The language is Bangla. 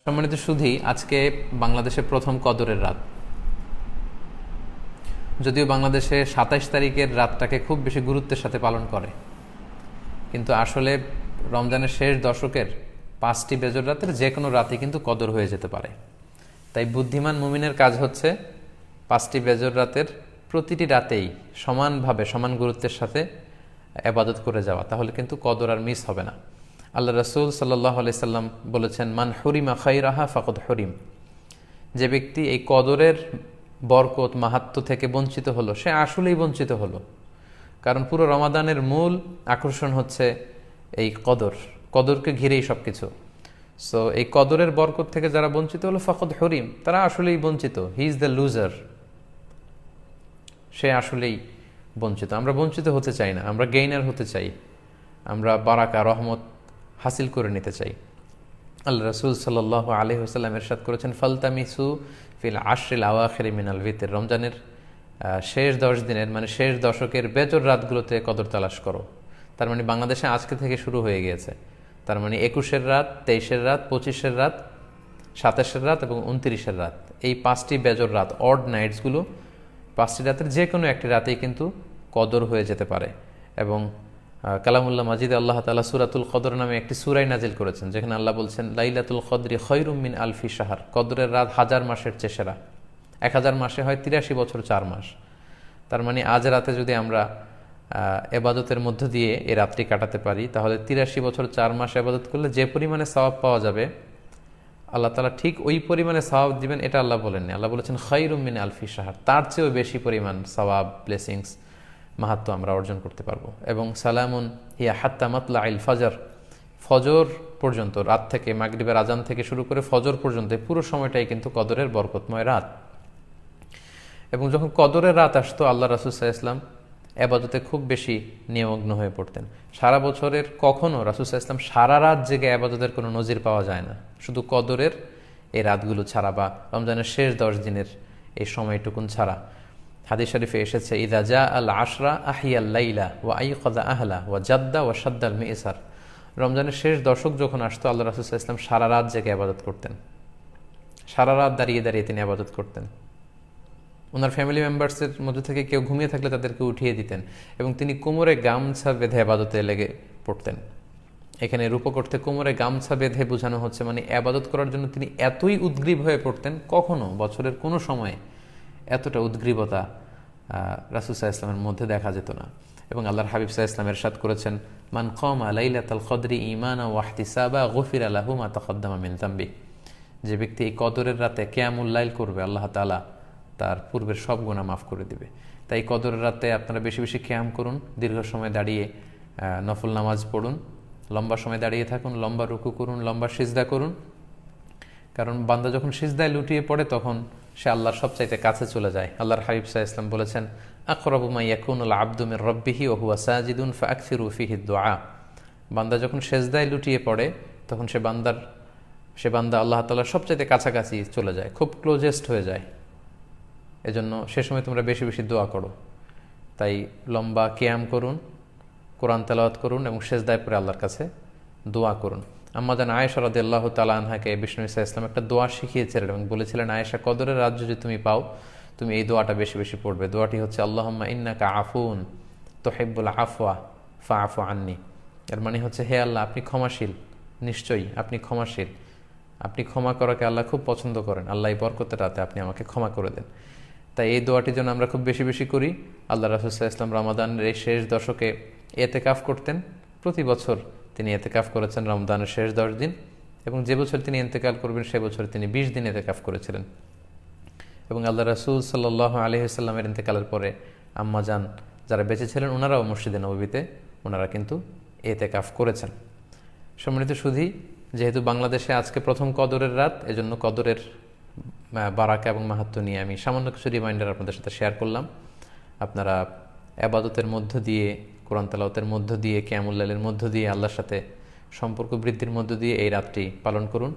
সম্মানিত সুধী, আজকে বাংলাদেশের প্রথম কদরের রাত। যদিও বাংলাদেশে ২৭ তারিখের রাতটাকে খুব বেশি গুরুত্বের সাথে পালন করে, কিন্তু আসলে রমজানের শেষ দশকের ৫টি বেজর রাতের যে কোনো রাতই কিন্তু কদর হয়ে যেতে পারে। তাই বুদ্ধিমান মুমিনের কাজ হচ্ছে ৫টি বেজর রাতের প্রতিটি রাতেই সমানভাবে সমান গুরুত্বের সাথে ইবাদত করে যাওয়া, তাহলে কিন্তু কদর আর মিস হবে না। আল্লাহ রাসূল সাল্লাল্লাহু আলাইহি সাল্লাম বলেছেন, মান হুরিমা খাইরাহা ফাকাদ হুরিম। যে ব্যক্তি এই কদরের বরকত মাহাত্ম্য থেকে বঞ্চিত হলো, সে আসলেই বঞ্চিত হলো। কারণ পুরো রমাদানের মূল আকর্ষণ হচ্ছে এই কদরকে ঘিরেই সব কিছু। সো এই কদরের বরকত থেকে যারা বঞ্চিত হলো ফাকাদ হুরিম, তারা আসলেই বঞ্চিত। হি ইজ দ্য লুজার, সে আসলেই বঞ্চিত। আমরা বঞ্চিত হতে চাই না, আমরা গেইনার হতে চাই, আমরা বারাকা রহমত হাসিল করে নিতে চাই। আল্লাহ রাসূল সাল্লাল্লাহু আলাইহি ওয়াসাল্লাম ইরশাদ করেছেন, ফালতামিসু ফিল আশরিল আওয়াখির মিনাল ভিতর। রমজানের শেষ ১০ দিনের মানে শেষ দশকের বেজর রাতগুলোতে কদর তালাশ করো। তার মানে বাংলাদেশে আজকে থেকে শুরু হয়ে গিয়েছে। তার মানে ২১-এর রাত, ২৩-এর রাত, ২৫-এর রাত, ২৭-এর রাত এবং ২৯-এর রাত, এই ৫টি বেজর রাত, অড নাইটসগুলো, ৫টি রাতের যে কোনো একটি রাতেই কিন্তু কদর হয়ে যেতে পারে। এবং কালামুল্লাহ মাজিদে আল্লাহ তাআলা সূরাতুল কদর নামে একটি সূরাই নাজিল করেছেন, যেখানে আল্লাহ বলছেন, লাইলাতুল কদরি খায়রুম মিন আলফি শাহর। কদরের রাত ১০০০ মাসের চেয়ে সেরা। ১০০০ মাসে হয় ৮৩ বছর ৪ মাস। তার মানে আজ রাতে যদি আমরা এবাদতের মধ্য দিয়ে এই রাত্রি কাটাতে পারি, তাহলে ৮৩ বছর ৪ মাস এবাদত করলে যে পরিমাণে সওয়াব পাওয়া যাবে, আল্লাহ তাআলা ঠিক ওই পরিমাণে সওয়াব দিবেন, এটা আল্লাহ বলেননি। আল্লাহ বলেছেন খায়রুম মিন আলফি শাহর, তার চেয়েও বেশি পরিমাণ সওয়াব, ব্লেসিংস, মাহাত্ম্য আমরা অর্জন করতে পারবো। এবং সালামুন হিয়া হাত্তা মাতলাইল ফজর, ফজর পর্যন্ত, রাত থেকে মাগরিবের আজান থেকে শুরু করে ফজর পর্যন্ত পুরো সময়টাই কিন্তু কদরের বরকতময় রাত। এবং যখন কদরের রাত আসতো, আল্লাহ রাসূল সাল্লাল্লাহু আলাইহি ওয়াসাল্লাম ইবাদতে খুব বেশি নিমগ্ন হয়ে পড়তেন। সারা বছরের কখনো রাসূল সাল্লাল্লাহু আলাইহি ওয়াসাল্লাম সারা রাত জেগে ইবাদতের কোনো নজির পাওয়া যায় না, শুধু কদরের এই রাতগুলো ছাড়া বা রমজানের শেষ ১০ দিনের এই সময়টুকুন ছাড়া। হাদিস শরীফে এসেছে, ইদা জা আল আশরা আহিয়াল লাইলা ওয়া আইকাযা আহলা ওয়া জাদ্দা ওয়া শাদ্দাল মিইসার। রমজানের শেষ দশক যখন আসতো, আল্লাহ রাসূল সাল্লাল্লাহু আলাইহি ওয়াসাল্লাম সারা রাত জেগে ইবাদত করতেন, সারা রাত দাঁড়িয়ে দাঁড়িয়ে তিনি ইবাদত করতেন। ওনার ফ্যামিলি মেম্বার্সের মধ্যে থেকে কেউ ঘুমিয়ে থাকলে তাদেরকে উঠিয়ে দিতেন, এবং তিনি কোমরে গামছা বেঁধে ইবাদতে লেগে পড়তেন। এখানে রূপক অর্থে কোমরে গামছা বেঁধে বোঝানো হচ্ছে মানে ইবাদত করার জন্য তিনি এতই উদ্গ্রীব হয়ে পড়তেন, কখনো বছরের কোনো সময়ে এতটা উদ্গ্রীবতা রাসূল সাল্লাল্লাহু আলাইহি ওয়াসাল্লামের মধ্যে দেখা যেত না। এবং আল্লাহর হাবিব সাল্লাল্লাহু আলাইহি ওয়াসাল্লাম ইরশাদ করেছেন, মান কামা লাইলাতাল কদরি ঈমানান ওয়া ইহতিসাবা গুফিরা লাহু মা তাকদ্দামা মিন যামবি। যে ব্যক্তি এই কদরের রাতে কিয়ামুল লাইল করবে, আল্লাহ তাআলা তার পূর্বের সব গুনাহ মাফ করে দিবে। তাই কদরের রাতে আপনারা বেশি বেশি কিয়াম করুন, দীর্ঘ সময় দাঁড়িয়ে নফল নামাজ পড়ুন, লম্বা সময় দাঁড়িয়ে থাকুন, লম্বা রুকু করুন, লম্বা সিজদা করুন। কারণ বান্দা যখন সিজদায় লুটিয়ে পড়ে, তখন সে আল্লাহর সবচাইতে কাছে চলে যায়। আল্লাহর হাবিব সাল্লাল্লাহু আলাইহি ওয়াসাল্লাম বলেছেন, আকরাবু মা ইয়াকুনুল আবদু মির রাব্বিহি ওয়া হুয়া সাজিদুন ফাআকসিরু ফিহি দুআ। বান্দা যখন সিজদায় লুটিয়ে পড়ে, তখন সে বান্দা আল্লাহ তাআলার সবচাইতে কাছাকাছি চলে যায়, খুব ক্লোজেস্ট হয়ে যায়। এজন্য সে সময় তোমরা বেশি বেশি দোয়া করো। তাই লম্বা কিয়াম করুন, কোরআন তেলাওয়াত করুন এবং সিজদায় পড়ে আল্লাহর কাছে দোয়া করুন। আম্মা জান আয়েশা রাদিয়াল্লাহু তাআলা আনহাকে বিষ্ণু ইসা ইসলাম একটা দোয়া শিখিয়েছিলেন এবং বলেছিলেন, আয়েশা, কদরের রাত যদি তুমি পাও, তুমি এই দোয়াটা বেশি বেশি পড়বে। দোয়াটি হচ্ছে, আল্লাহুম্মা ইন্নাকা আফুন তুহিব্বুল আফওয়া ফাআফু আন্নি। এর মানে হচ্ছে, হে আল্লাহ, আপনি ক্ষমাশীল, নিশ্চয়ই আপনি ক্ষমাশীল, আপনি ক্ষমা করাকে আল্লাহ খুব পছন্দ করেন, আল্লাহ এই বরকতের রাতে আপনি আমাকে ক্ষমা করে দেন। তাই এই দোয়াটি যেন আমরা খুব বেশি বেশি করি। আল্লাহ রাসূল সাল্লাল্লাহু আলাইহি ওয়াসাল্লাম রমাদানের এই শেষ দশকে ইতিকাফ করতেন। প্রতি বছর তিনি ইতিকাফ করেছেন রমজানের শেষ ১০ দিন, এবং যে বছর তিনি ইন্তেকাল করবেন সে বছর তিনি ২০ দিন ইতিকাফ করেছিলেন। এবং আল্লাহ রাসূল সাল্লাল্লাহু আলাইহি ওয়াসাল্লামের ইন্তেকালের পরে আম্মা জান যারা বেঁচে ছিলেন, ওনারাও মসজিদে নববীতে ওনারা কিন্তু ইতিকাফ করেছেন। সম্মানিত সুধী, যেহেতু বাংলাদেশে আজকে প্রথম কদরের রাত, এজন্য কদরের বারাকা এবং মাহাত্ম্য নিয়ে আমি সামান্য কিছু রিমাইন্ডার আপনাদের সাথে শেয়ার করলাম। আপনারা ইবাদতের মধ্য দিয়ে, কোরআন তেলাওয়াতের মধ্য দিয়ে, কিয়ামুল লাইলের মধ্য দিয়ে, আল্লাহর সাথে সম্পর্ক বৃদ্ধির মধ্য দিয়ে এই রাতটি পালন করুন।